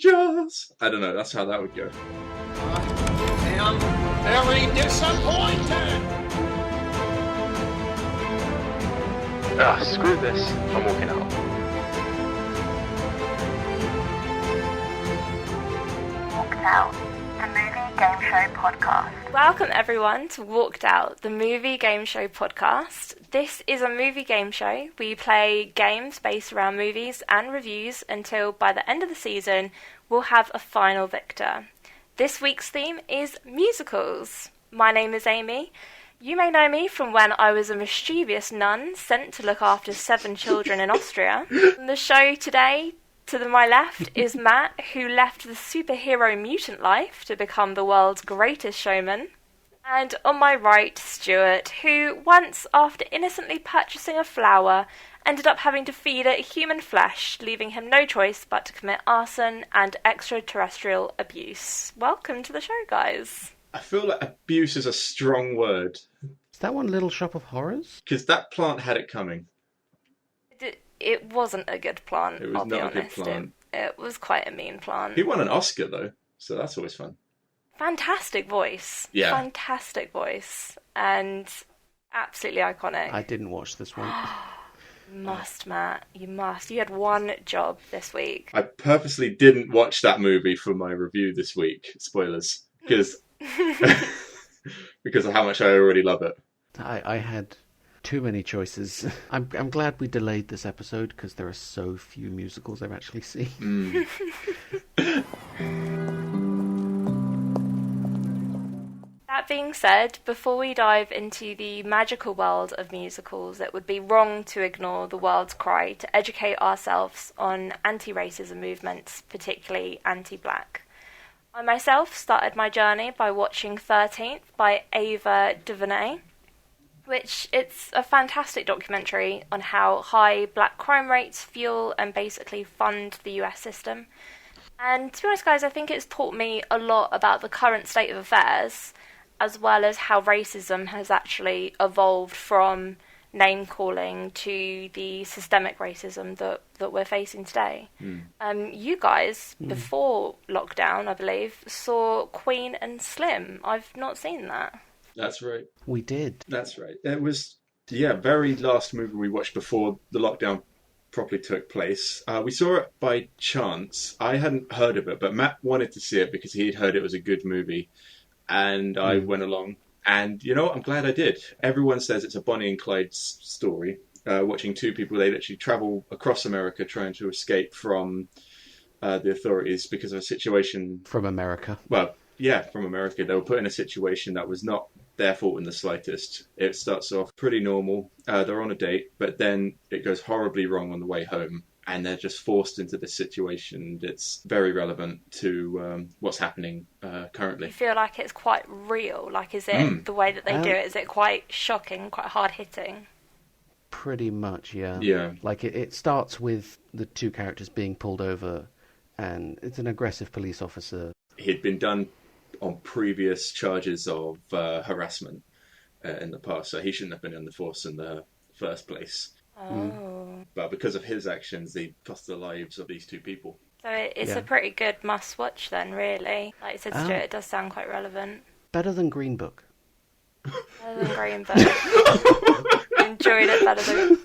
Avengers. I don't know. That's how that would go. I am very disappointed. Screw this. I'm walking out. Walked Out, the movie game show podcast. Welcome everyone to Walked Out, the movie game show podcast. This is a movie game show. We play games based around movies and reviews until by the end of the season we'll have a final victor. This week's theme is musicals. My name is Amy. You may know me from when I was a mischievous nun sent to look after 7 children in Austria. On the show today, to my left, is Matt, who left the superhero mutant life to become the world's greatest showman. And on my right, Stuart, who once, after innocently purchasing a flower, ended up having to feed it human flesh, leaving him no choice but to commit arson and extraterrestrial abuse. Welcome to the show, guys. I feel like abuse is a strong word. Is that one Little Shop of Horrors? Because that plant had it coming. It wasn't a good plant, It was I'll be not a good honest. plant. It was quite a mean plant. He won an Oscar, though, so that's always fun. Fantastic voice. Yeah. Fantastic voice. And absolutely iconic. I didn't watch this one. You must, Matt. You must. You had one job this week. I purposely didn't watch that movie for my review this week. Spoilers. Because of how much I already love it. I had too many choices. I'm glad we delayed this episode because there are so few musicals I've actually seen. That being said, before we dive into the magical world of musicals, it would be wrong to ignore the world's cry to educate ourselves on anti-racism movements, particularly anti-black. I myself started my journey by watching 13th by Ava DuVernay, which it's a fantastic documentary on how high black crime rates fuel and basically fund the US system. And to be honest, guys, I think it's taught me a lot about the current state of affairs, as well as how racism has actually evolved from name-calling to the systemic racism that we're facing today. You guys, before lockdown, I believe, saw Queen and Slim. I've not seen that. That's right. We did. That's right. It was, very last movie we watched before the lockdown properly took place. We saw it by chance. I hadn't heard of it, but Matt wanted to see it because he'd heard it was a good movie. And I went along. And, I'm glad I did. Everyone says it's a Bonnie and Clyde story. Watching two people, they literally travel across America trying to escape from the authorities because of a situation... From America. Well, yeah, from America. They were put in a situation that was not their fault in the slightest. It starts off pretty normal. They're on a date, but then it goes horribly wrong on the way home. And they're just forced into this situation. It's very relevant to what's happening currently. You feel like it's quite real? Like, is it the way that they do it? Is it quite shocking, quite hard-hitting? Pretty much, yeah. Yeah. Like, it starts with the two characters being pulled over, and it's an aggressive police officer. He'd been done on previous charges of harassment in the past, so he shouldn't have been in the force in the first place. Oh. But because of his actions, they cost the lives of these two people. So it's a pretty good must-watch then, really. Like you said, Stuart, it does sound quite relevant. Better than Green Book. Better than Green Book. Enjoyed it better than...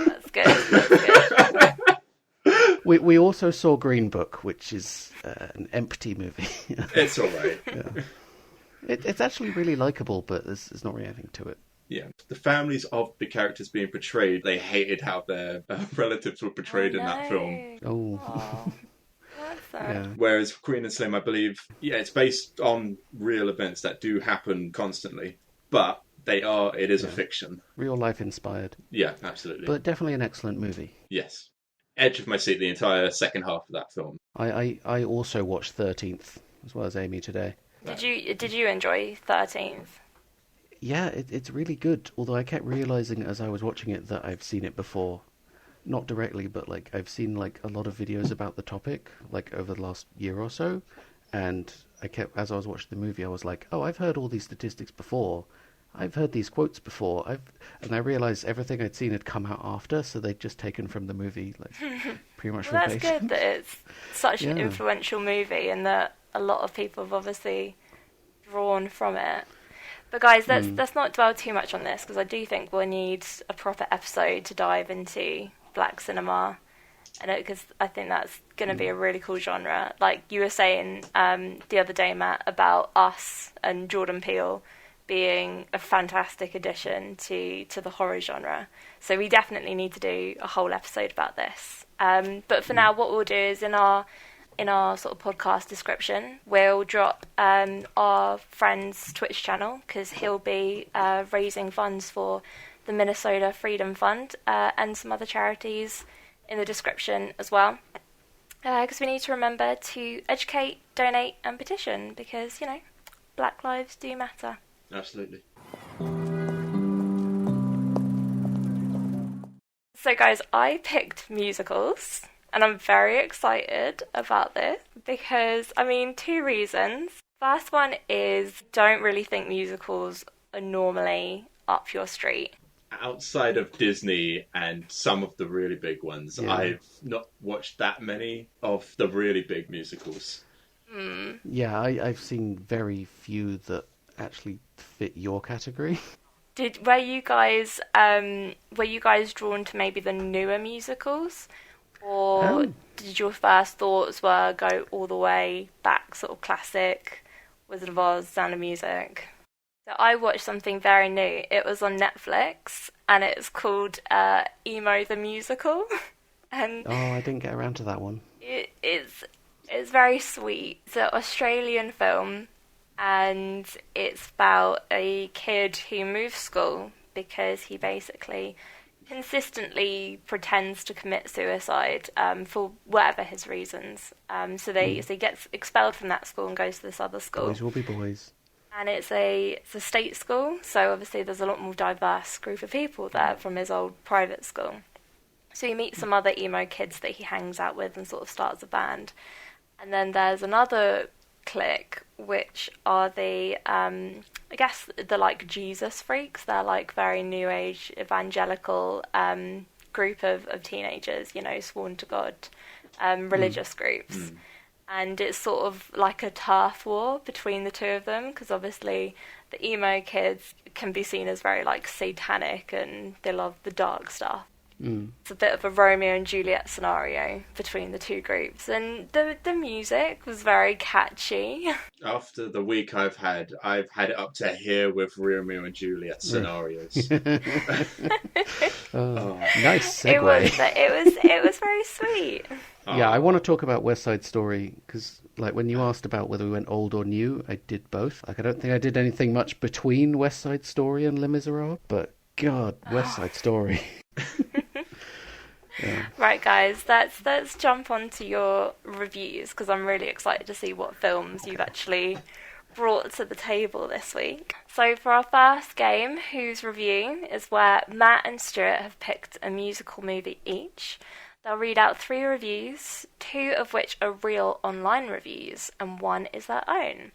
That's good. We also saw Green Book, which is an empty movie. It's all right. Yeah. It's actually really likable, but there's not really anything to it. Yeah, the families of the characters being portrayed, they hated how their relatives were portrayed in that film. Oh. Yeah. Whereas Queen and Slim, I believe, it's based on real events that do happen constantly, but it is a fiction. Real life inspired. Yeah, absolutely. But definitely an excellent movie. Yes. Edge of my seat the entire second half of that film. I also watched 13th, as well as Amy today. Did you enjoy 13th? Yeah, it's really good. Although I kept realizing as I was watching it that I've seen it before. Not directly, but I've seen a lot of videos about the topic over the last year or so. And as I was watching the movie, I was like, oh, I've heard all these statistics before. I've heard these quotes before. And I realized everything I'd seen had come out after, so they'd just taken from the movie pretty much Well, that's verbatim. good that it's such an Yeah. influential movie and that a lot of people have obviously drawn from it. But guys, let's not dwell too much on this, because I do think we'll need a proper episode to dive into black cinema, and because I think that's going to be a really cool genre. Like you were saying the other day, Matt, about Us and Jordan Peele being a fantastic addition to the horror genre. So we definitely need to do a whole episode about this. But for now, what we'll do is in our sort of podcast description, we'll drop our friend's Twitch channel, because he'll be raising funds for the Minnesota Freedom Fund and some other charities in the description as well. Because we need to remember to educate, donate, and petition, because, you know, Black lives do matter. Absolutely. So guys, I picked musicals, and I'm very excited about this because, I mean, two reasons. First one is, don't really think musicals are normally up your street. Outside of Disney and some of the really big ones, Yeah. I've not watched that many of the really big musicals. Yeah, I've seen very few that actually fit your category. Were you guys drawn to maybe the newer musicals, or did your first thoughts were go all the way back, sort of classic, Wizard of Oz, Sound of Music? So I watched something very new. It was on Netflix, and it's called Emo the Musical, and Oh, I didn't get around to that one. it's very sweet. It's an Australian film, and it's about a kid who moves school because he basically consistently pretends to commit suicide for whatever his reasons. So he gets expelled from that school and goes to this other school. Boys will be boys. And it's a state school, so obviously there's a lot more diverse group of people there from his old private school. So he meets some other emo kids that he hangs out with and sort of starts a band. And then there's another clique, which are the, I guess, the like Jesus freaks. They're like very new age evangelical group of teenagers, you know, sworn to God, religious groups. And it's sort of like a turf war between the two of them, because obviously the emo kids can be seen as very like satanic and they love the dark stuff. It's a bit of a Romeo and Juliet scenario between the two groups, and the music was very catchy. After the week I've had it up to here with Romeo and Juliet scenarios. Nice It segue. was very sweet. Yeah, I want to talk about West Side Story, because like when you asked about whether we went old or new, I did both. Like I don't think I did anything much between West Side Story and Les Miserables, but God, West Side Story. Right, guys, let's jump on to your reviews, because I'm really excited to see what films you've actually brought to the table this week. So for our first game, Who's Review, is where Matt and Stuart have picked a musical movie each. They'll read out 3 reviews, 2 of which are real online reviews, and 1 is their own.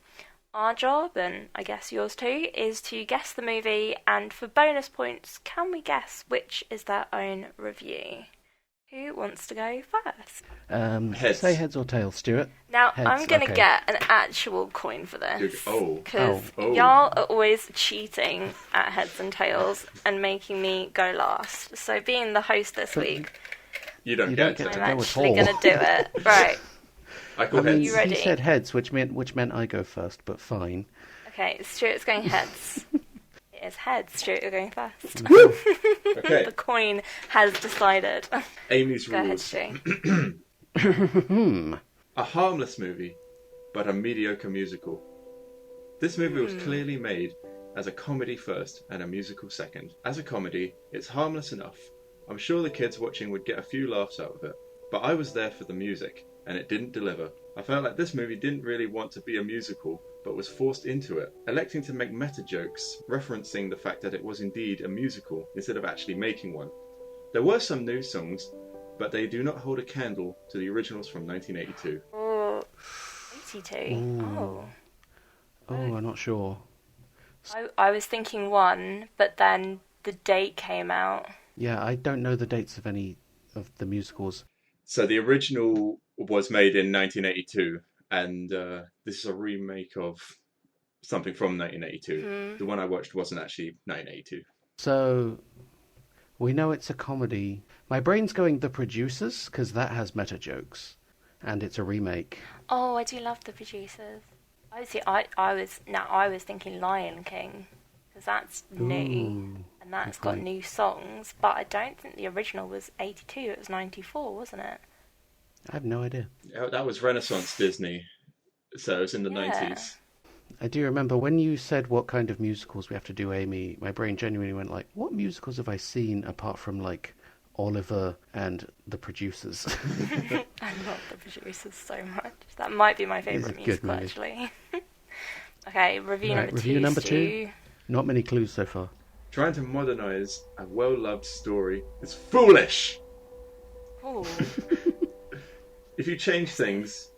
Our job, and I guess yours too, is to guess the movie, and for bonus points, can we guess which is their own review? Who wants to go first? Heads. Say heads or tails, Stuart. Now, Heads, I'm going to okay. get an actual coin for this. Oh. Because Oh. y'all are always cheating at heads and tails and making me go last. So being the host this week, You don't You get don't get to. to I'm go actually at going all. to do it. Right. I call I mean, heads. You ready? he said heads, which meant I go first, but fine. Okay, Stuart's going heads. It is heads. Stuart, you're going first. Okay. The coin has decided. Amy's Go ahead, rules. Stu. A harmless movie, but a mediocre musical. This movie was clearly made as a comedy first and a musical second. As a comedy, it's harmless enough. I'm sure the kids watching would get a few laughs out of it, but I was there for the music, and it didn't deliver. I felt like this movie didn't really want to be a musical, but was forced into it, electing to make meta jokes, referencing the fact that it was indeed a musical instead of actually making one. There were some new songs, but they do not hold a candle to the originals from 1982. Oh, 82. Oh. Oh, I'm not sure. I was thinking 1, but then the date came out. Yeah, I don't know the dates of any of the musicals. So the original was made in 1982, and this is a remake of something from 1982. The one I watched wasn't actually 1982. So we know it's a comedy. My brain's going The Producers, because that has meta jokes, and it's a remake. Oh, I do love The Producers. I was thinking Lion King, because that's new, and that's got new songs, but I don't think the original was 82, it was 94, wasn't it? I have no idea. That was Renaissance Disney, so it was in the 90s. I do remember when you said what kind of musicals we have to do, Amy, my brain genuinely went like, what musicals have I seen apart from like Oliver and The Producers? I love The Producers so much. That might be my favourite musical, actually. Okay, review number two. Not many clues so far. Trying to modernise a well-loved story is foolish! Ooh. If you change things,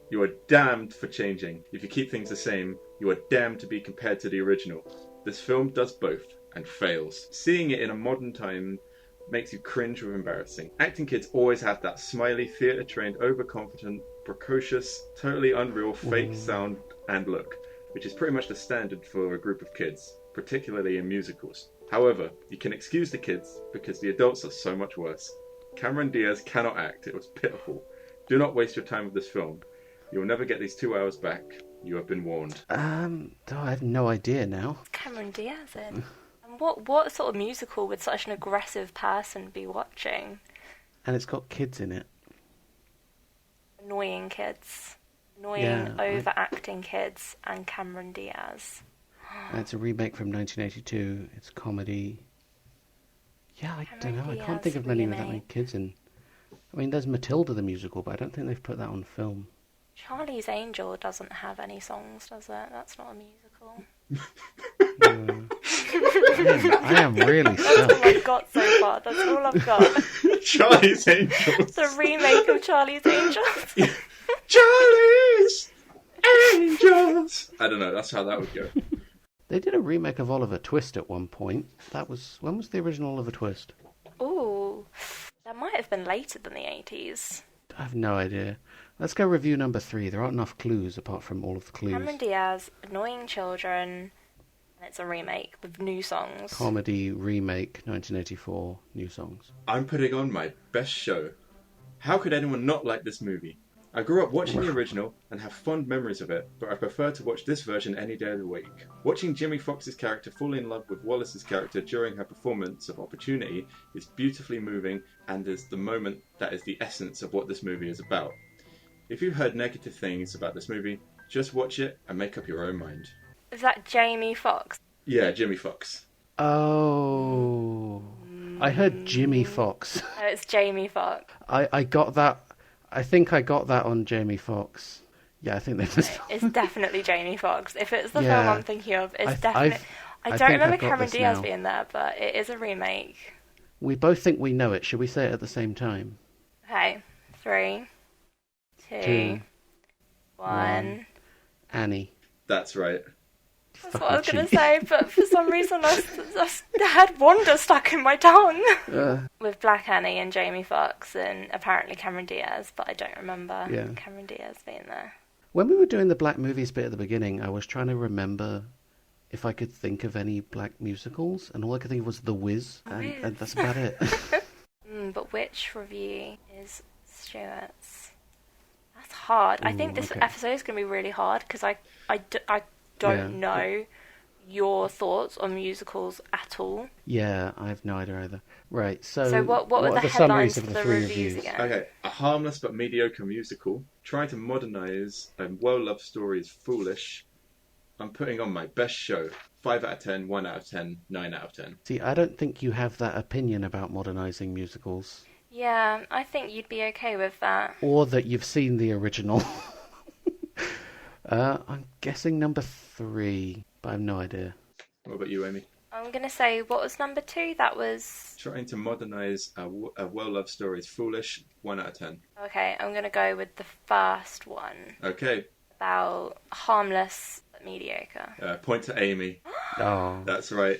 you are damned for changing. If you keep things the same, you are damned to be compared to the original. This film does both, and fails. Seeing it in a modern time makes you cringe with embarrassing. Acting kids always have that smiley, theatre-trained, overconfident, precocious, totally unreal, fake sound and look, which is pretty much the standard for a group of kids, particularly in musicals. However, you can excuse the kids because the adults are so much worse. Cameron Diaz cannot act. It was pitiful. Do not waste your time with this film. You will never get these 2 hours back. You have been warned. I have no idea now. Cameron Diaz in. And what sort of musical would such an aggressive person be watching? And it's got kids in it. Annoying kids. Annoying, overacting kids, and Cameron Diaz. And it's a remake from 1982. It's a comedy. Yeah, I don't know. I can't think of many with that many kids in. I mean, there's Matilda the musical, but I don't think they've put that on film. Charlie's Angel doesn't have any songs, does it? That's not a musical. I am really stuck. That's all I've got so far. That's all I've got. Charlie's Angels. The remake of Charlie's Angels. Charlie's Angels. I don't know. That's how that would go. They did a remake of Oliver Twist at one point. When was the original Oliver Twist? Ooh, that might have been later than the 80s. I have no idea. Let's go review number 3. There aren't enough clues apart from all of the clues. Cameron Diaz, annoying children, and it's a remake with new songs. Comedy remake, 1984, new songs. I'm putting on my best show. How could anyone not like this movie? I grew up watching the original and have fond memories of it, but I prefer to watch this version any day of the week. Watching Jimmy Fox's character fall in love with Wallace's character during her performance of Opportunity is beautifully moving and is the moment that is the essence of what this movie is about. If you've heard negative things about this movie, just watch it and make up your own mind. Is that Jamie Foxx? Yeah, Jimmy Foxx. Oh, I heard Jimmy Fox. No, it's Jamie Foxx. I got that. I think I got that on Jamie Foxx. Yeah, I think they just. It's definitely Jamie Foxx. If it's the film I'm thinking of, it's definitely. I don't think remember I've got Cameron this Diaz now. being there, but it is a remake. We both think we know it. Should we say it at the same time? Okay, 3, 2, 1. Annie. That's right. That's what I was going to say, but for some reason I had Wanda stuck in my tongue. With Black Annie and Jamie Foxx and apparently Cameron Diaz, but I don't remember Cameron Diaz being there. When we were doing the black movies bit at the beginning, I was trying to remember if I could think of any black musicals, and all I could think of was The Wiz, and that's about it. But which review is Stuart's? That's hard. I think this episode is going to be really hard because I don't know your thoughts on musicals at all. Yeah, I have no idea either. Right, so what were the summaries headlines of for the the 3 reviews reviews? again? Okay, a harmless but mediocre musical. Trying to modernise a well-loved story is foolish. I'm putting on my best show. 5 out of 10, 1 out of 10, 9 out of 10. See, I don't think you have that opinion about modernising musicals. Yeah, I think you'd be okay with that. Or that you've seen the original. I'm guessing number 3, but I have no idea. What about you, Amy? I'm going to say, what was number 2? That was... Trying to modernise a well-loved story is foolish. 1 out of 10. Okay, I'm going to go with the first one. Okay. About harmless but mediocre. Point to Amy. Oh. That's right.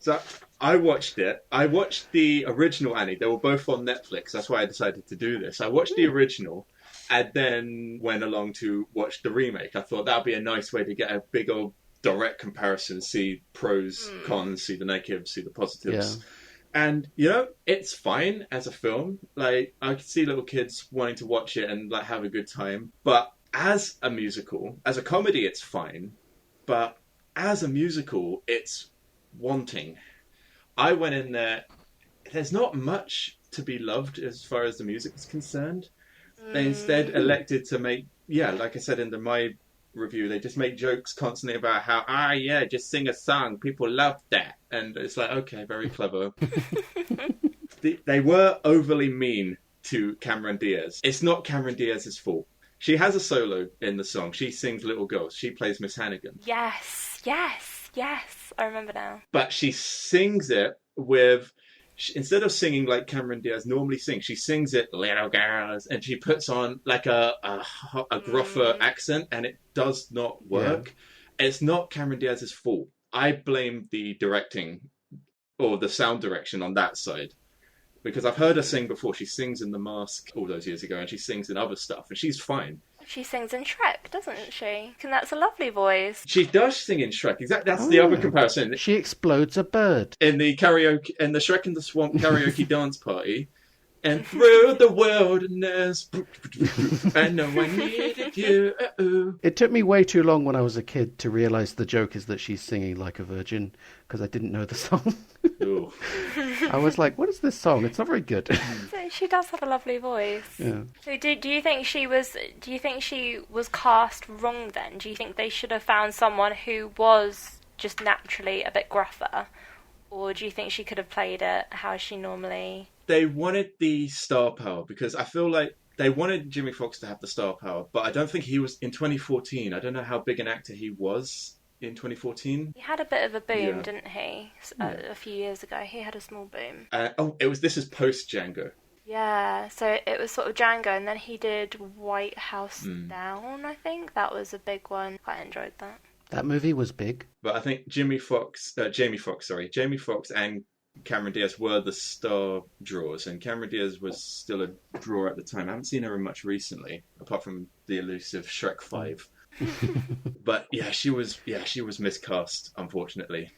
So I watched it. I watched the original Annie. They were both on Netflix. That's why I decided to do this. I watched the original and then went along to watch the remake. I thought that would be a nice way to get a big old direct comparison, see pros, cons, see the negatives, see the positives. Yeah. And, you know, it's fine as a film. Like, I could see little kids wanting to watch it and, like, have a good time. But as a musical, as a comedy, it's fine. But as a musical, it's wanting. I went in there, there's not much to be loved as far as the music is concerned. They instead elected to make, like I said in my review, they just make jokes constantly about how, just sing a song, people love that. And it's like, okay, very clever. They were overly mean to Cameron Diaz. It's not Cameron Diaz's fault. She has a solo in the song. She sings Little Girls. She plays Miss Hannigan. Yes. I remember now. But she sings it with... Instead of singing like Cameron Diaz normally sings, she sings it Little Girls, and she puts on like a gruffer accent, and it does not work. Yeah. It's not Cameron Diaz's fault. I blame the directing or the sound direction on that side. Because I've heard her sing before. She sings in The Mask all those years ago, and she sings in other stuff, and she's fine. She sings in Shrek, doesn't she? And that's a lovely voice. She does sing in Shrek. Exactly. That's the other comparison. She explodes a bird in the karaoke, in the Shrek in the Swamp karaoke dance party. And through the wilderness, I know I needed you. It took me way too long when I was a kid to realise the joke is that she's singing like a virgin, because I didn't know the song. I was like, what is this song? It's not very good. She does have a lovely voice. Yeah. So do you think she was cast wrong then? Do you think they should have found someone who was just naturally a bit gruffer? Or do you think she could have played it how she normally... They wanted the star power because I feel like they wanted Jimmy Fox to have the star power, but I don't think he was in 2014. I don't know how big an actor he was in 2014. He had a bit of a boom, didn't he? A few years ago, he had a small boom. This is post Django. Yeah, so it was sort of Django, and then he did White House Down. I think that was a big one. Quite enjoyed that. That movie was big, but I think Jamie Foxx and Cameron Diaz were the star draws, and Cameron Diaz was still a draw at the time. I haven't seen her in much recently, apart from the elusive Shrek 5. But she was miscast, unfortunately.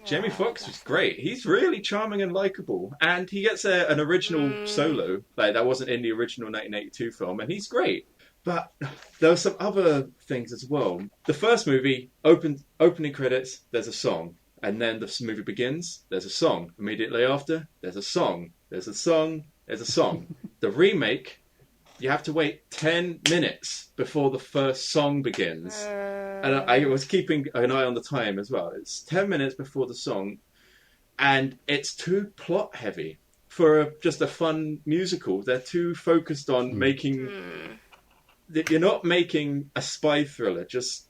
Jamie Foxx was great. He's really charming and likable, and he gets an original solo like that wasn't in the original 1982 film, and he's great. But there were some other things as well. The first movie, opening credits, there's a song. And then the movie begins, there's a song. Immediately after, there's a song. There's a song. There's a song. The remake, you have to wait 10 minutes before the first song begins. And I was keeping an eye on the time as well. It's 10 minutes before the song. And it's too plot heavy for just a fun musical. They're too focused on making... You're not making a spy thriller. Just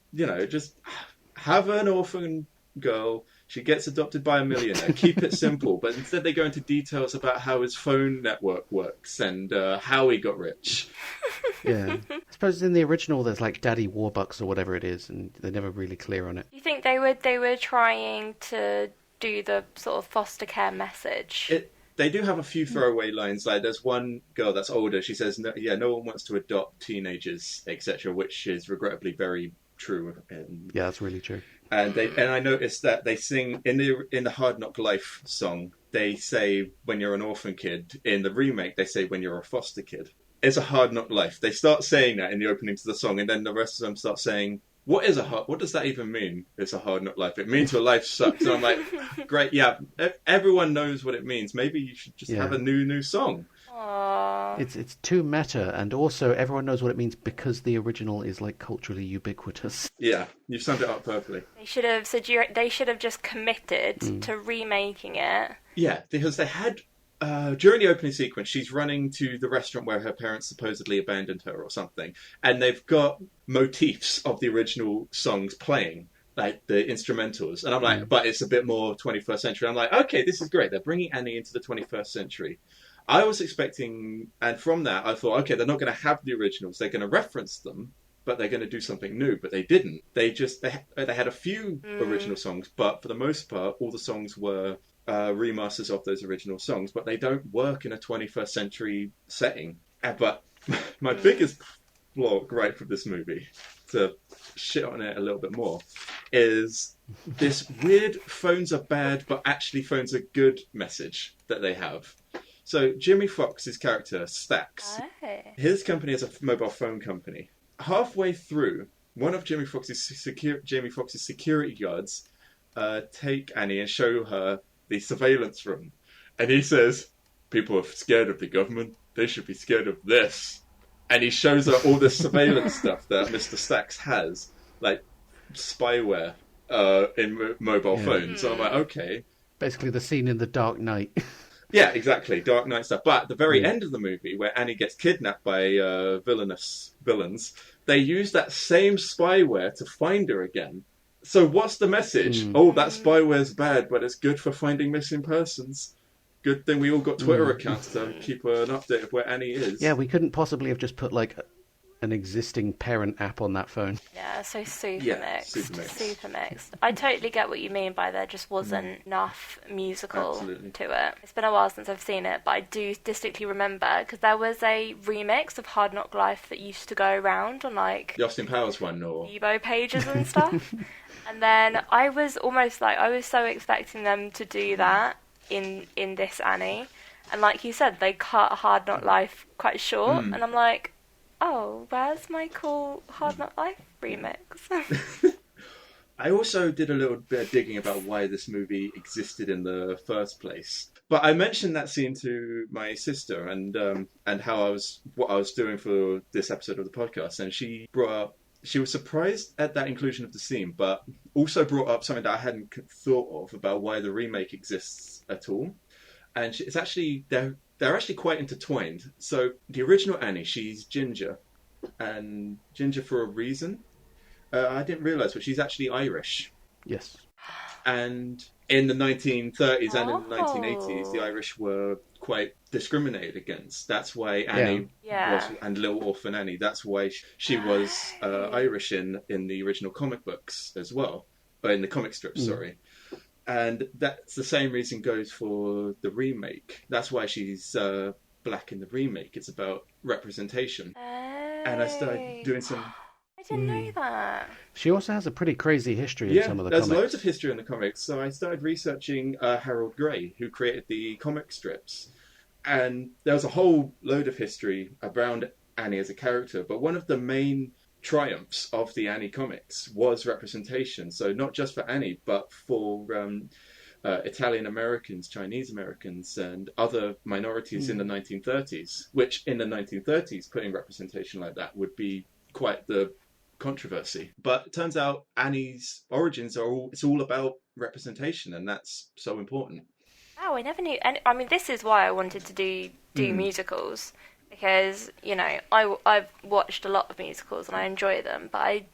have an orphan girl... She gets adopted by a millionaire. Keep it simple. But instead they go into details about how his phone network works and how he got rich. Yeah. I suppose in the original there's like Daddy Warbucks or whatever it is, and they're never really clear on it. Do you think they were trying to do the sort of foster care message? They do have a few throwaway lines. Like there's one girl that's older. She says, no one wants to adopt teenagers, etc., which is regrettably very true. Yeah, that's really true. And I noticed that they sing in the Hard Knock Life song. They say when you're an orphan kid. In the remake, they say when you're a foster kid. It's a hard knock life. They start saying that in the opening to the song, and then the rest of them start saying, "What does that even mean? It's a hard knock life. It means your life sucks." And I'm like, great, yeah. Everyone knows what it means. Maybe you should just have a new song. Aww. It's too meta, and also everyone knows what it means because the original is like culturally ubiquitous. Yeah, you've summed it up perfectly. They should have just committed to remaking it. Yeah, because they had during the opening sequence, she's running to the restaurant where her parents supposedly abandoned her or something, and they've got motifs of the original songs playing. Like the instrumentals, and I'm like, but it's a bit more 21st century. I'm like, okay, this is great. They're bringing Annie into the 21st century. I was expecting, and from that, I thought, okay, they're not going to have the originals. They're going to reference them, but they're going to do something new. But they didn't. They had a few original songs, but for the most part, all the songs were remasters of those original songs, but they don't work in a 21st century setting. But my biggest gripe with this movie, to shit on it a little bit more, is this weird phones are bad, but actually phones are good message that they have. So Jimmy Fox's character, Stax, his company is a mobile phone company. Halfway through, one of Jamie Foxx's security guards take Annie and show her the surveillance room. And he says, people are scared of the government. They should be scared of this. And he shows her all the surveillance stuff that Mr. Stax has, like spyware in mobile phones. So I'm like, okay. Basically the scene in The Dark Knight. Yeah, exactly. Dark Knight stuff. But at the very end of the movie, where Annie gets kidnapped by villains, they use that same spyware to find her again. So what's the message? Oh, that spyware's bad, but it's good for finding missing persons. Good thing we all got Twitter accounts to keep an update of where Annie is. Yeah, we couldn't possibly have just put, like, an existing parent app on that phone. Yeah, so super mixed. I totally get what you mean by there just wasn't enough musical to it. It's been a while since I've seen it, but I do distinctly remember, because there was a remix of Hard Knock Life that used to go around on, like, the Austin Powers one, or Bebo pages and stuff. And then I was almost like, I was so expecting them to do that in this Annie. And like you said, they cut Hard Knock Life quite short, and I'm like, oh, where's my cool Hard Knock Life remix? I also did a little bit of digging about why this movie existed in the first place. But I mentioned that scene to my sister and how what I was doing for this episode of the podcast, and she was surprised at that inclusion of the scene, but also brought up something that I hadn't thought of about why the remake exists at all. And it's actually they're actually quite intertwined. So the original Annie, she's ginger, and ginger for a reason. I didn't realise, but she's actually Irish. Yes. And in the 1930s and in the 1980s, the Irish were quite discriminated against. That's why Annie was, and Little Orphan Annie, that's why she was Irish in the original comic books as well. In the comic strips, sorry. And that's the same reason goes for the remake. That's why she's black in the remake. It's about representation. And I started doing some... I didn't know that. She also has a pretty crazy history in some of the comics. There's loads of history in the comics. So I started researching Harold Gray, who created the comic strips. And there was a whole load of history around Annie as a character. But one of the main triumphs of the Annie comics was representation. So not just for Annie, but for Italian Americans, Chinese Americans, and other minorities in the 1930s, which in the 1930s, putting representation like that would be quite the controversy. But it turns out Annie's origins it's all about representation, and that's so important. Oh, I never knew. And I mean, this is why I wanted to do musicals. Because, you know, I've watched a lot of musicals and I enjoy them, but I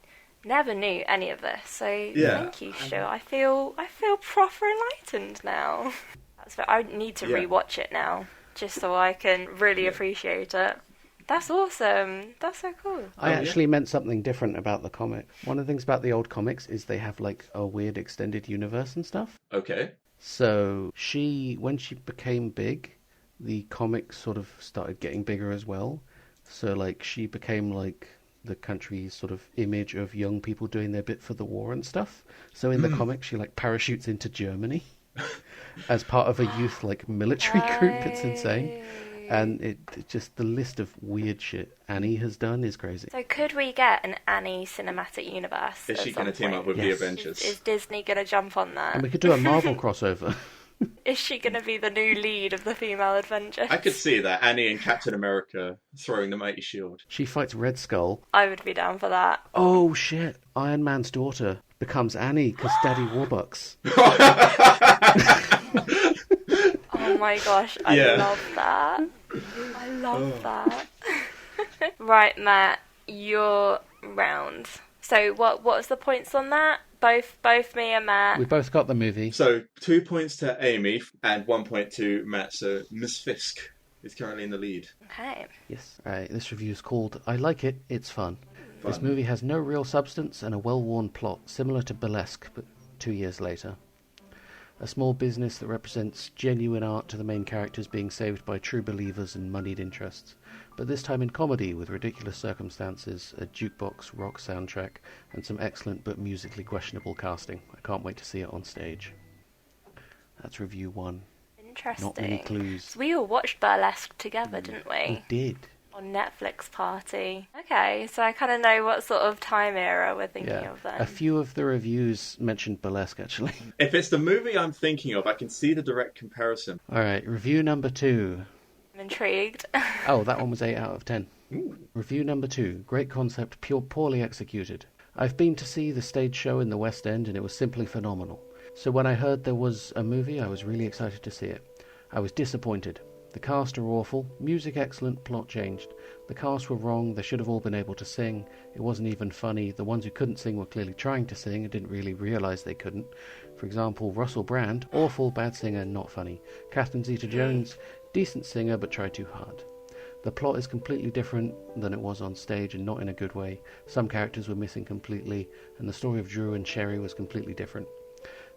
never knew any of this. So thank you, Stuart. I feel proper enlightened now. I need to rewatch it now, just so I can really appreciate it. That's awesome. That's so cool. I actually meant something different about the comic. One of the things about the old comics is they have like a weird extended universe and stuff. Okay. So when she became big, the comics sort of started getting bigger as well. So, like, she became, like, the country's sort of image of young people doing their bit for the war and stuff. So in the comics, she, like, parachutes into Germany as part of a youth, like, military group. It's insane. And it just, the list of weird shit Annie has done is crazy. So could we get an Annie cinematic universe? Is she going to team up with the Avengers? Is Disney going to jump on that? And we could do a Marvel crossover. Is she going to be the new lead of the female Avengers? I could see that. Annie and Captain America throwing the mighty shield. She fights Red Skull. I would be down for that. Oh, shit. Iron Man's daughter becomes Annie because Daddy Warbucks. Oh my gosh, I love that. I love that. Right, Matt, your round. So what was the points on that? Both me and Matt. We both got the movie. So 2 points to Amy and 1 point to Matt. So Miss Fisk is currently in the lead. Okay. Yes. This review is called I Like It, It's Fun. This movie has no real substance and a well-worn plot, similar to Burlesque, but 2 years later. A small business that represents genuine art to the main characters being saved by true believers and moneyed interests. But this time in comedy, with ridiculous circumstances, a jukebox rock soundtrack, and some excellent but musically questionable casting. I can't wait to see it on stage. That's review 1. Interesting. Not many clues. So we all watched Burlesque together, didn't we? We did. On Netflix party. Okay, so I kind of know what sort of time era we're thinking of then. A few of the reviews mentioned Burlesque, actually. If it's the movie I'm thinking of, I can see the direct comparison. Alright, review number 2. I'm intrigued. Oh, that one was 8 out of 10. Ooh. Review number 2. Great concept, poorly executed. I've been to see the stage show in the West End and it was simply phenomenal. So when I heard there was a movie, I was really excited to see it. I was disappointed. The cast are awful, music excellent, plot changed. The cast were wrong, they should have all been able to sing. It wasn't even funny. The ones who couldn't sing were clearly trying to sing and didn't really realise they couldn't. For example, Russell Brand, awful, bad singer, not funny. Catherine Zeta-Jones, decent singer but tried too hard. The plot is completely different than it was on stage and not in a good way. Some characters were missing completely, and the story of Drew and Sherry was completely different.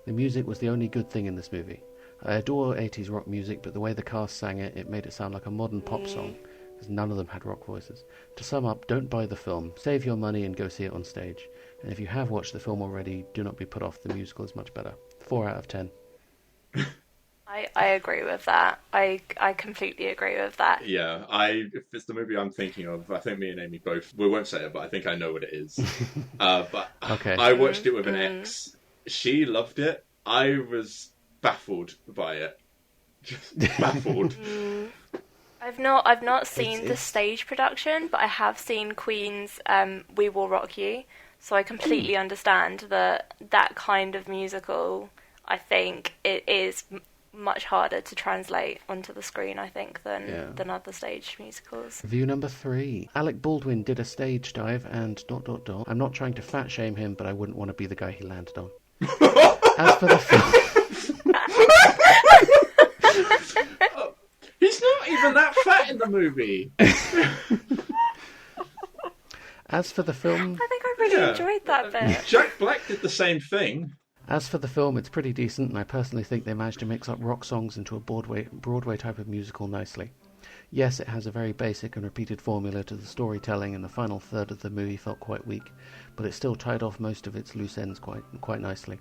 The music was the only good thing in this movie. I adore 80s rock music, but the way the cast sang it, it made it sound like a modern pop song, because none of them had rock voices. To sum up, don't buy the film, save your money and go see it on stage. And if you have watched the film already, do not be put off, the musical is much better. 4 out of 10. I agree with that. I completely agree with that. Yeah, if it's the movie I'm thinking of, I think me and Amy both, we won't say it, but I think I know what it is. But Okay. I watched it with an ex. She loved it. I was baffled by it. Just baffled. I've not seen the stage production, but I have seen Queen's We Will Rock You, so I completely understand that kind of musical. I think it is much harder to translate onto the screen, I think, than other stage musicals. Review number 3. Alec Baldwin did a stage dive and ... I'm not trying to fat shame him, but I wouldn't want to be the guy he landed on. As for the film... He's not even that fat in the movie. As for the film... I think I really enjoyed that bit. Jack Black did the same thing. As for the film, it's pretty decent, and I personally think they managed to mix up rock songs into a Broadway type of musical nicely. Yes, it has a very basic and repeated formula to the storytelling, and the final third of the movie felt quite weak, but it still tied off most of its loose ends quite nicely.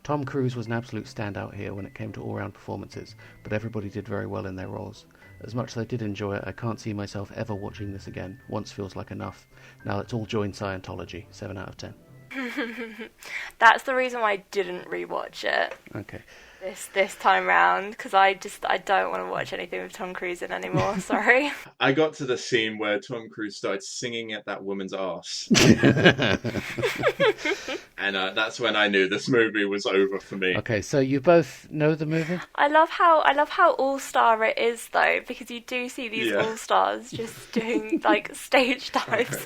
Tom Cruise was an absolute standout here when it came to all-round performances, but everybody did very well in their roles. As much as I did enjoy it, I can't see myself ever watching this again. Once feels like enough. Now let's all join Scientology. 7 out of 10. That's the reason why I didn't rewatch it. Okay. This time round, because I don't want to watch anything with Tom Cruise in anymore. Sorry. I got to the scene where Tom Cruise started singing at that woman's arse, and that's when I knew this movie was over for me. Okay, so you both know the movie? I love how all-star it is though, because you do see these all-stars just doing like stage dives.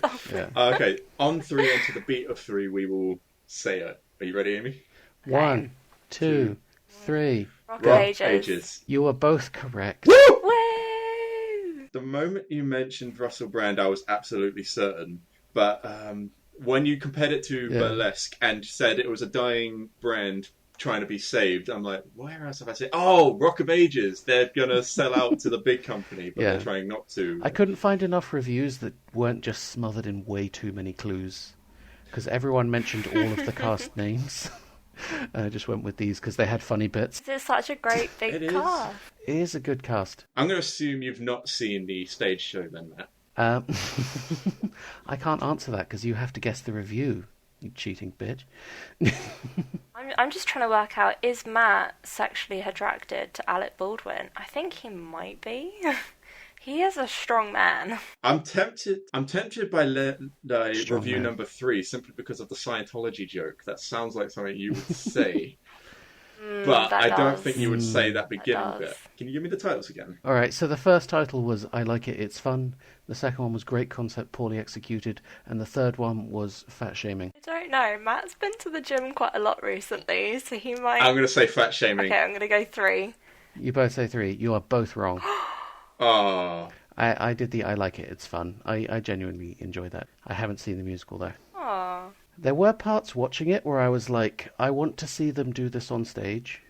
Okay, on 3 and to the beat of 3, we will say it. Are you ready, Amy? 1, 2, 3. Rock Ages. You are both correct. Woo! The moment you mentioned Russell Brand, I was absolutely certain. But when you compared it to Burlesque and said it was a dying brand trying to be saved, I'm like, where else have I seen? Oh, Rock of Ages. They're going to sell out to the big company, but they're trying not to. I couldn't find enough reviews that weren't just smothered in way too many clues, because everyone mentioned all of the cast names. And I just went with these because they had funny bits. It's such a great big cast. It is a good cast. I'm going to assume you've not seen the stage show then, Matt. I can't answer that because you have to guess the review, you cheating bitch. I'm just trying to work out, is Matt sexually attracted to Alec Baldwin? I think he might be. He is a strong man. I'm tempted by review number 3 simply because of the Scientology joke. That sounds like something you would say. But I don't think you would say that beginning bit. Can you give me the titles again? Alright, so the first title was I Like It, It's Fun. The second one was Great Concept, Poorly Executed. And the third one was Fat Shaming. I don't know. Matt's been to the gym quite a lot recently, so he might... I'm going to say Fat Shaming. Okay, I'm going to go 3. You both say 3. You are both wrong. Oh. I did the I Like It, It's Fun. I genuinely enjoyed that. I haven't seen the musical though. Aww. There were parts watching it where I was like, I want to see them do this on stage.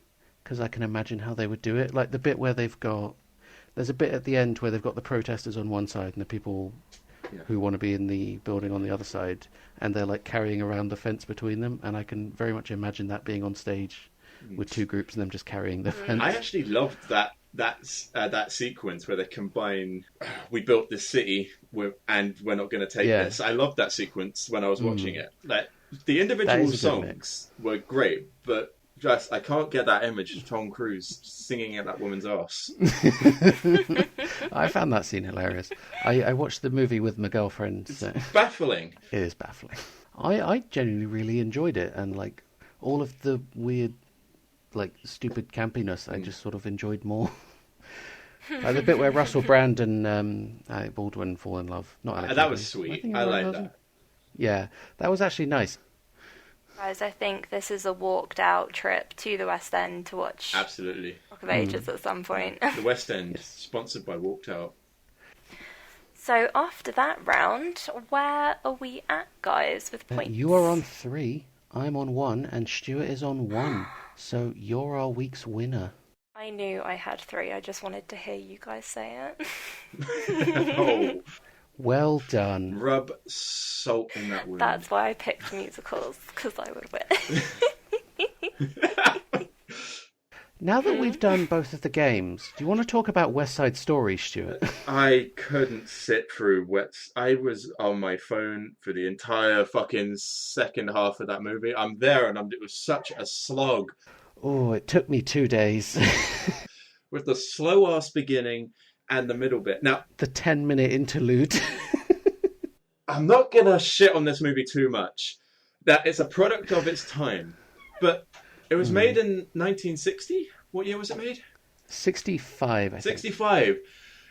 because I can imagine how they would do it. Like the bit where there's a bit at the end where they've got the protesters on one side and the people who want to be in the building on the other side, and they're like carrying around the fence between them, and I can very much imagine that being on stage with two groups and them just carrying the fence. I actually loved that sequence where they combine. We built this city, and we're not going to take this. I loved that sequence when I was watching it. Like the individual songs were great, but just I can't get that image of Tom Cruise singing at that woman's ass. I found that scene hilarious. I watched the movie with my girlfriend. So It's baffling. it is baffling. I genuinely really enjoyed it, and like all of the weird, like stupid campiness, I just sort of enjoyed more. Like the bit where Russell Brand and Alec Baldwin fall in love. Not Alec That Baldwin. was sweet. Am I right, like Russell? that. Yeah, that was actually nice. Guys, I think this is a walked out trip to the West End to watch Absolutely. Rock of Ages at some point. The West End, sponsored by Walked Out. So after that round, where are we at, guys, with points? You are on 3, I'm on 1, and Stuart is on 1. So you're our week's winner. I knew I had 3. I just wanted to hear you guys say it. Oh, Well done. rub salt in that wound. That's why I picked musicals, because I would win. Now that we've done both of the games, do you want to talk about West Side Story, Stuart? I couldn't sit through I was on my phone for the entire fucking second half of that movie. I'm there, and it was such a slog. Oh, it took me 2 days. With the slow-ass beginning and the middle bit. Now, The 10-minute interlude. I'm not going to shit on this movie too much. That it's a product of its time. But it was made in 1960? What year was it made? 65, I think. 65.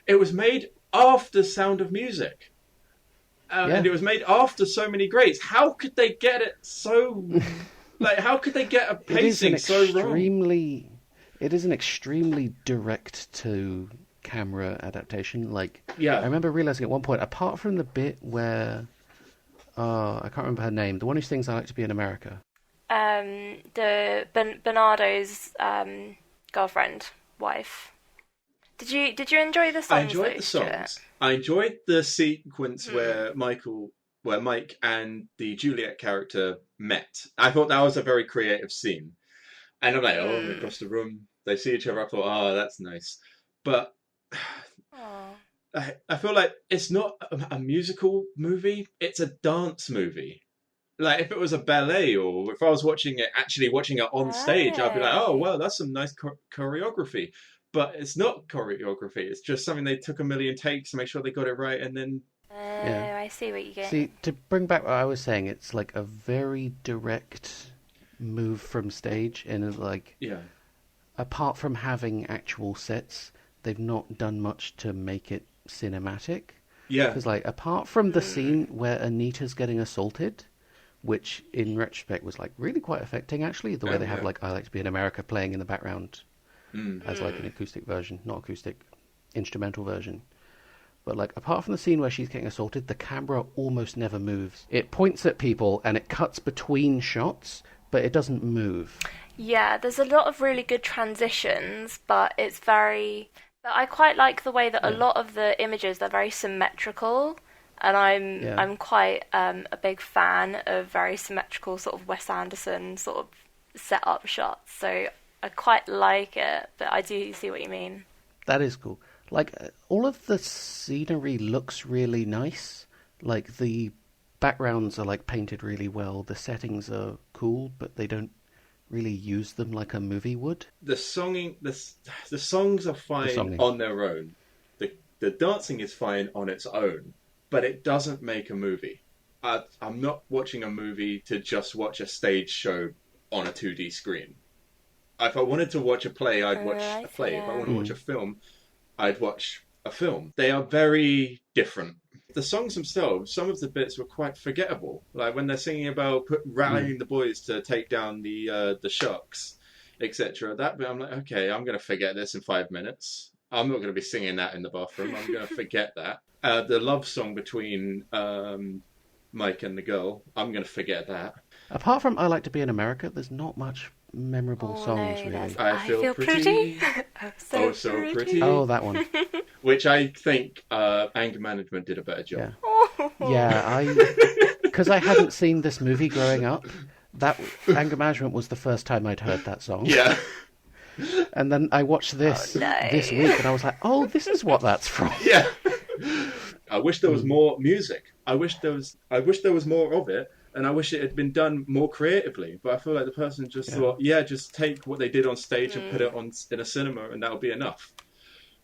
It was made after Sound of Music. And it was made after so many greats. How could they get it so... like, how could they get a pacing so wrong? It is an extremely direct-to-camera adaptation. Like, Yeah. I remember realizing at one point, apart from the bit where... I can't remember her name. The one who sings I Like to Be in America. Bernardo's girlfriend, wife. Did you enjoy the songs? I enjoyed though, the Stuart? songs. I enjoyed the sequence where Mike and the Juliet character met. I thought that was a very creative scene. And I'm like, oh, across the room, they see each other. I thought, oh, that's nice. But I feel like it's not a musical movie. It's a dance movie. Like, if it was a ballet, or if I was watching it on stage, I'd be like, oh, well, that's some nice choreography. But it's not choreography. It's just something they took a million takes to make sure they got it right, and then... I see what you get. See, to bring back what I was saying, it's like a very direct move from stage, and like, apart from having actual sets, they've not done much to make it cinematic. Yeah. Because, like, apart from the scene where Anita's getting assaulted, which in retrospect was like really quite affecting, actually, the way they have like I Like to Be in America playing in the background as like an acoustic version, not acoustic, instrumental version. But like, apart from the scene where she's getting assaulted, the camera almost never moves. It points at people and it cuts between shots, but it doesn't move. Yeah, there's a lot of really good transitions, but it's very... But I quite like the way that a lot of the images, they're very symmetrical, and I'm quite a big fan of very symmetrical sort of Wes Anderson sort of set-up shots, so I quite like it, but I do see what you mean. That is cool. Like, all of the scenery looks really nice. Like, the backgrounds are, like, painted really well. The settings are cool, but they don't really use them like a movie would. The songs are fine on their own. The dancing is fine on its own, but it doesn't make a movie. I'm not watching a movie to just watch a stage show on a 2D screen. If I wanted to watch a play, I'd watch a play. If I want to watch a film, I'd watch a film. They are very different. The songs themselves, some of the bits were quite forgettable. Like when they're singing about rallying the boys to take down the sharks, etc. That bit, I'm like, okay, I'm going to forget this in 5 minutes. I'm not going to be singing that in the bathroom. I'm going to forget that. The love song between Mike and the girl. I'm going to forget that. Apart from I Like to Be in America, there's not much memorable Oh songs, no, really. that's I feel pretty. Oh, Oh, so pretty. Oh, that one. Which I think Anger Management did a better job. Yeah. Oh. Yeah, because I hadn't seen this movie growing up. That Anger Management was the first time I'd heard that song. Yeah. And then I watched this Oh, no. this week, and I was like, "Oh, this is what that's from." Yeah. I wish there was more music. I wish there was more of it, and I wish it had been done more creatively. But I feel like the person just thought, just take what they did on stage and put it on in a cinema, and that'll be enough.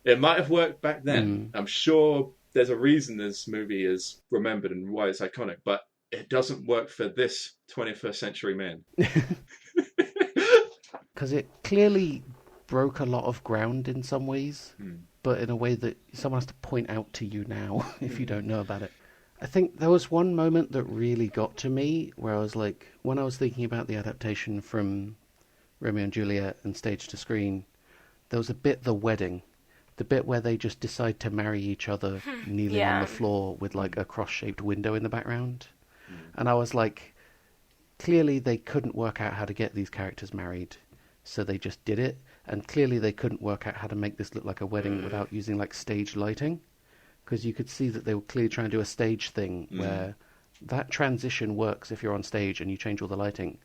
It might have worked back then. I'm sure there's a reason this movie is remembered and why it's iconic, but it doesn't work for this 21st century man. Because it clearly broke a lot of ground in some ways, but in a way that someone has to point out to you now if you don't know about it. I think there was one moment that really got to me where I was like, when I was thinking about the adaptation from Romeo and Juliet and stage to screen, there was a bit, the wedding, the bit where they just decide to marry each other kneeling on the floor with like a cross-shaped window in the background. And I was like, clearly they couldn't work out how to get these characters married, so they just did it. And clearly they couldn't work out how to make this look like a wedding without using like stage lighting, because you could see that they were clearly trying to do a stage thing where that transition works if you're on stage and you change all the lighting.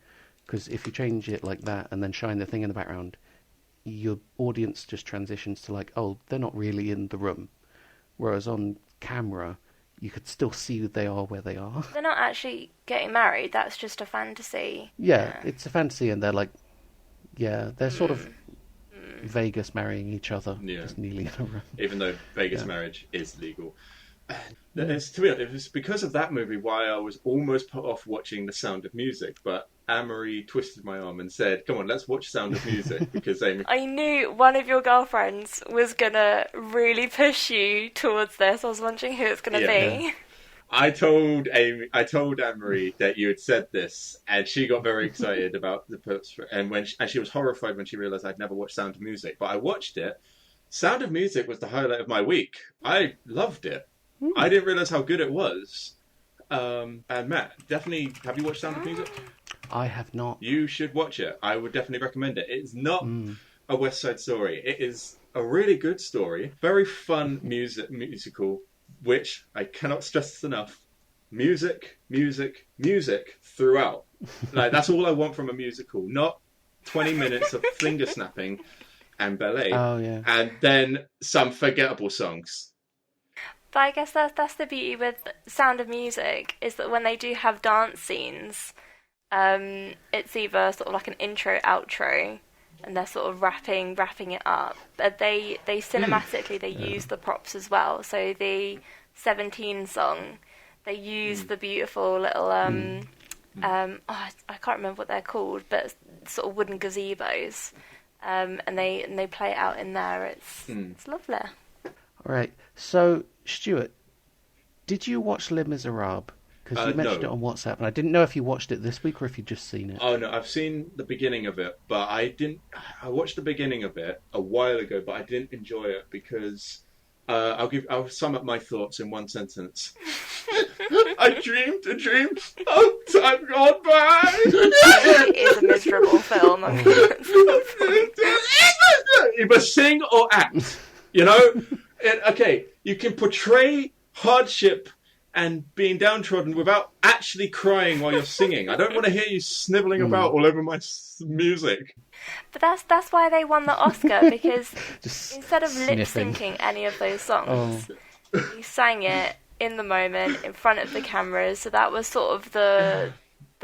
Because if you change it like that and then shine the thing in the background, your audience just transitions to like, oh, they're not really in the room. Whereas on camera, you could still see they are where they are. They're not actually getting married. That's just a fantasy. Yeah, it's a fantasy, and they're like, they're sort of Vegas marrying each other, just kneeling in a room. Even though Vegas marriage is legal. It's, to be honest, it was because of that movie why I was almost put off watching The Sound of Music, but Anne-Marie twisted my arm and said, come on, let's watch Sound of Music, because Amy... I knew one of your girlfriends was going to really push you towards this. I was wondering who it's going to be. Yeah. I told Anne-Marie that you had said this, and she got very excited about the post, and she was horrified when she realised I'd never watched Sound of Music. But I watched it. Sound of Music was the highlight of my week. I loved it. I didn't realise how good it was. And Matt, definitely, have you watched Sound of Music? I have not. You should watch it. I would definitely recommend it. It's not a West Side Story. It is a really good story. Very fun musical. Which I cannot stress this enough. Music throughout. Like, that's all I want from a musical. Not 20 minutes of finger snapping and ballet. Oh, yeah. And then some forgettable songs. But I guess that's the beauty with Sound of Music, is that when they do have dance scenes, it's either sort of like an intro, outro, and they're sort of wrapping it up. But they cinematically, they use the props as well. So the 17 song, they use the beautiful little, I can't remember what they're called, but sort of wooden gazebos. And they play it out in there. It's lovely. All right. So, Stuart, did you watch Les Miserables? Because you mentioned it on WhatsApp, and I didn't know if you watched it this week or if you'd just seen it. Oh, no, I've seen the beginning of it, but I watched the beginning of it a while ago, but I didn't enjoy it because I'll sum up my thoughts in one sentence. I dreamed a dream of time gone by. It is a miserable film. I mean, You must sing or act, you know? Okay, you can portray hardship and being downtrodden without actually crying while you're singing. I don't want to hear you snivelling about all over my music. But that's why they won the Oscar, because Just instead of lip sniffing. syncing any of those songs, he sang it in the moment in front of the cameras. So that was sort of the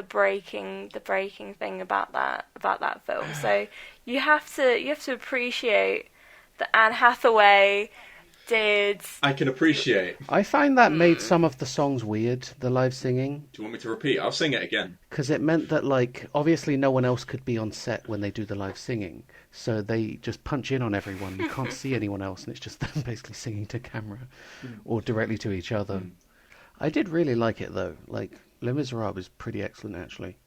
breaking thing about that film. So you have to appreciate that Anne Hathaway did. I can appreciate. I find that made some of the songs weird, the live singing. Do you want me to repeat? I'll sing it again. Because it meant that, like, obviously no one else could be on set when they do the live singing. So they just punch in on everyone. You can't see anyone else, and it's just them basically singing to camera or directly to each other. I did really like it, though. Like, Les Miserables is pretty excellent, actually.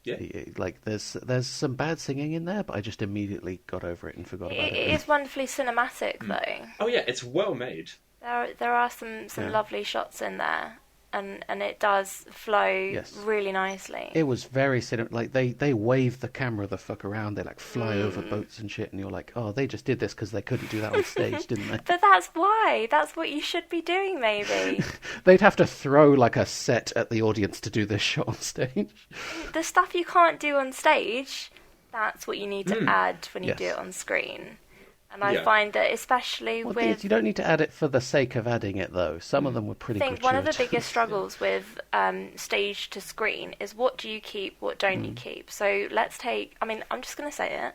Yeah. Like, there's some bad singing in there, but I just immediately got over it and forgot about it. It is wonderfully cinematic, though. Oh yeah, it's well made. There are some lovely shots in there. and it does flow Yes. really nicely. It was very like they wave the camera the fuck around. They like fly over boats and shit, and you're like, oh, they just did this because they couldn't do that on stage, didn't they? But that's why. That's what you should be doing, maybe. They'd have to throw like a set at the audience to do this shot on stage. The stuff you can't do on stage, that's what you need to add when you Yes. do it on screen. And I Yeah. find that especially Well, the thing is, with... you don't need to add it for the sake of adding it, though. Some of them were pretty I think one of the gratuitous. biggest struggles with stage to screen is what do you keep, what don't you keep. So let's take, I mean, I'm just going to say it,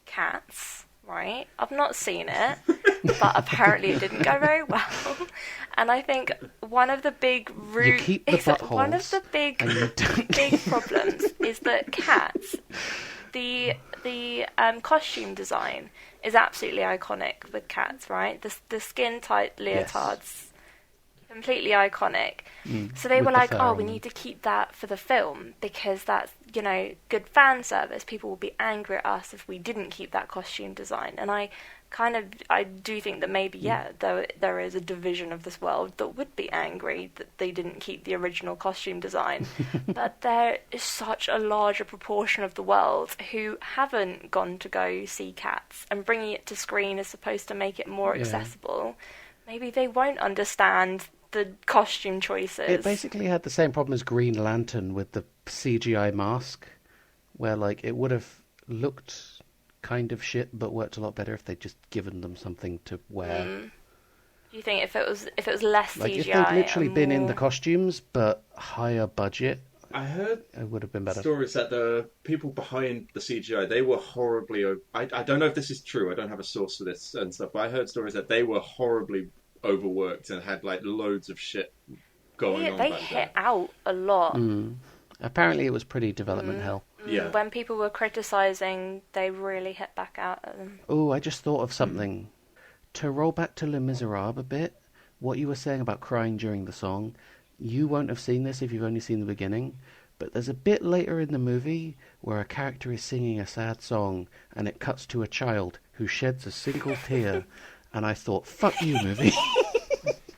Cats, right? I've not seen it, but apparently it didn't go very well. And I think one of the big You keep the one of buttholes, the big and you don't big problems is that Cats, the costume design is absolutely iconic with Cats, right? The skin tight leotards, completely iconic. So they with were the like, fur oh, on we them. need to keep that for the film because that's, you know, good fan service. People will be angry at us if we didn't keep that costume design. And I do think that maybe, there is a division of this world that would be angry that they didn't keep the original costume design. But there is such a larger proportion of the world who haven't gone to go see Cats, and bringing it to screen is supposed to make it more Yeah. accessible. Maybe they won't understand the costume choices. It basically had the same problem as Green Lantern with the CGI mask, where like it would have looked kind of shit, but worked a lot better if they'd just given them something to wear. Do you think if it was less Like CGI, if they'd literally and been in the more- costumes but higher budget, I heard it would have been better. stories that the people behind the CGI, they were horribly... I don't know if this is true. I don't have a source for this and stuff, but I heard stories that they were horribly overworked and had like loads of shit going on they back hit then. out a lot. Apparently it was pretty development hell. Yeah. When people were criticising, they really hit back out at them. Oh, I just thought of something. To roll back to Les Miserables a bit, what you were saying about crying during the song, you won't have seen this if you've only seen the beginning, but there's a bit later in the movie where a character is singing a sad song and it cuts to a child who sheds a single tear, and I thought, fuck you, movie.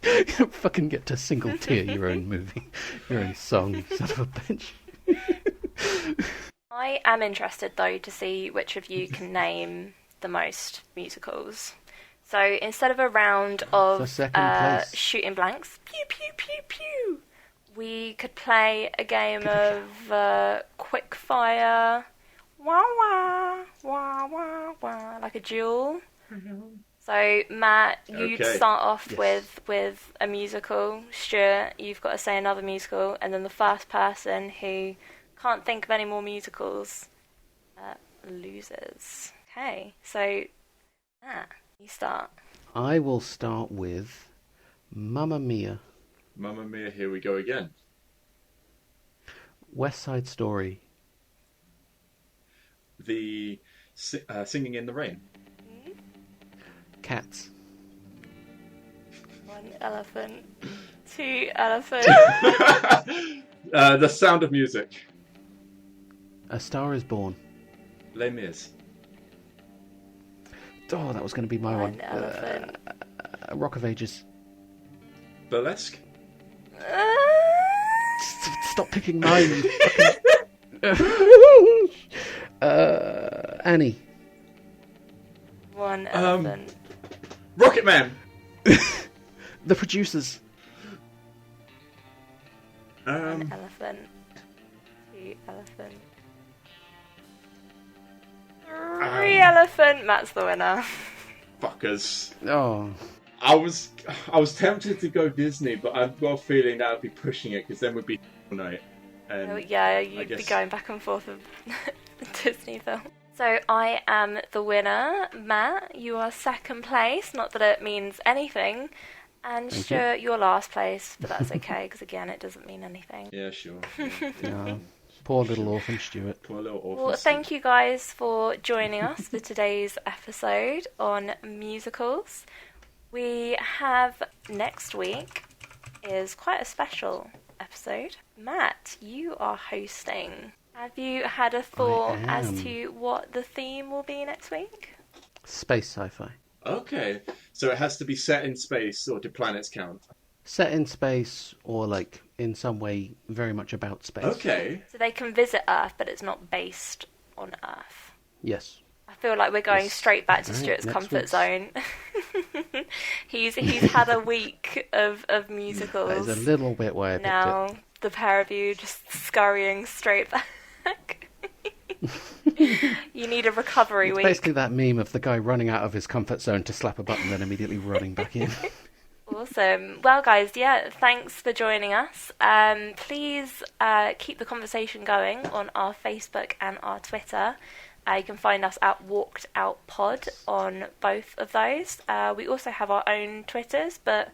You don't fucking get to single tear your own movie, your own song, you son of a bitch. I am interested, though, to see which of you can name the most musicals. So instead of a round For of second place. shooting blanks, pew, pew, pew, pew, we could play a game of quick fire, wah, wah, wah, wah, wah, like a duel. So, Matt, you'd Okay. start off Yes. with a musical. Stuart, you've got to say another musical. And then the first person who can't think of any more musicals loses. Okay, so, Matt, you start. I will start with Mamma Mia, Mamma Mia, here we go again. West Side Story, The Singing in the Rain. Cats, 1 elephant, 2 elephant. The Sound of Music. A Star is Born. Les Mis. Oh, that was going to be my one. 1 elephant. Rock of Ages. Burlesque. Stop picking mine. You fucking... Annie. 1 elephant. Rocket Man. The Producers. 1 elephant. 2 elephant. 3 elephant. Matt's the winner. Fuckers. Oh, I was tempted to go Disney, but I've got a feeling that would be pushing it because then we'd be all night. And Oh, yeah, you'd be guess- going back and forth with Disney film. So I am the winner. Matt, you are second place. Not that it means anything. And Thank you. Stuart, you're last place, but that's okay because again, it doesn't mean anything. Yeah, sure. no. Poor little orphan Stuart. Poor little orphan. Well, thank you guys for joining us for today's episode on musicals. We have next week is quite a special episode. Matt, you are hosting. Have you had a thought as am. to what the theme will be next week? Space sci-fi. Okay, so it has to be set in space, or do planets count? set in space or like in some way very much about space. Okay. So they can visit Earth, but it's not based on Earth. Yes. I feel like we're going Yes. straight back to Right, Stuart's next comfort week's. zone. he's had a week of musicals. That is a little bit why I picked Now it. the pair of you just scurrying straight back. You need a recovery It's week. basically that meme of the guy running out of his comfort zone to slap a button, then immediately running back in. Awesome. Well, guys, yeah, thanks for joining us. Please keep the conversation going on our Facebook and our Twitter. You can find us at Walked Out Pod on both of those. We also have our own Twitters, but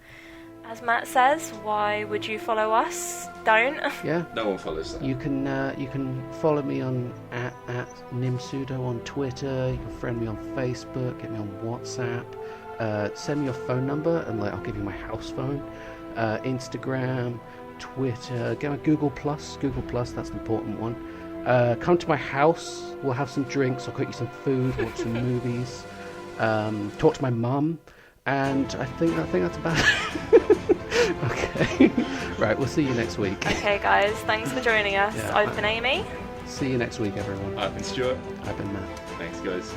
as Matt says, why would you follow us? Don't. Yeah. No one follows that. You can follow me on at Nimsudo on Twitter. You can friend me on Facebook. Get me on WhatsApp. Send me your phone number and I'll give you my house phone. Instagram, Twitter. Get my Google Plus. Google Plus, that's the important one. Come to my house. We'll have some drinks. I'll cook you some food. Watch some movies. Talk to my mum. And I think that's about it. Okay. Right, we'll see you next week. Okay, guys, thanks for joining us. Yeah, I've been Amy. See you next week, everyone. I've been Stuart. I've been Matt. Thanks, guys.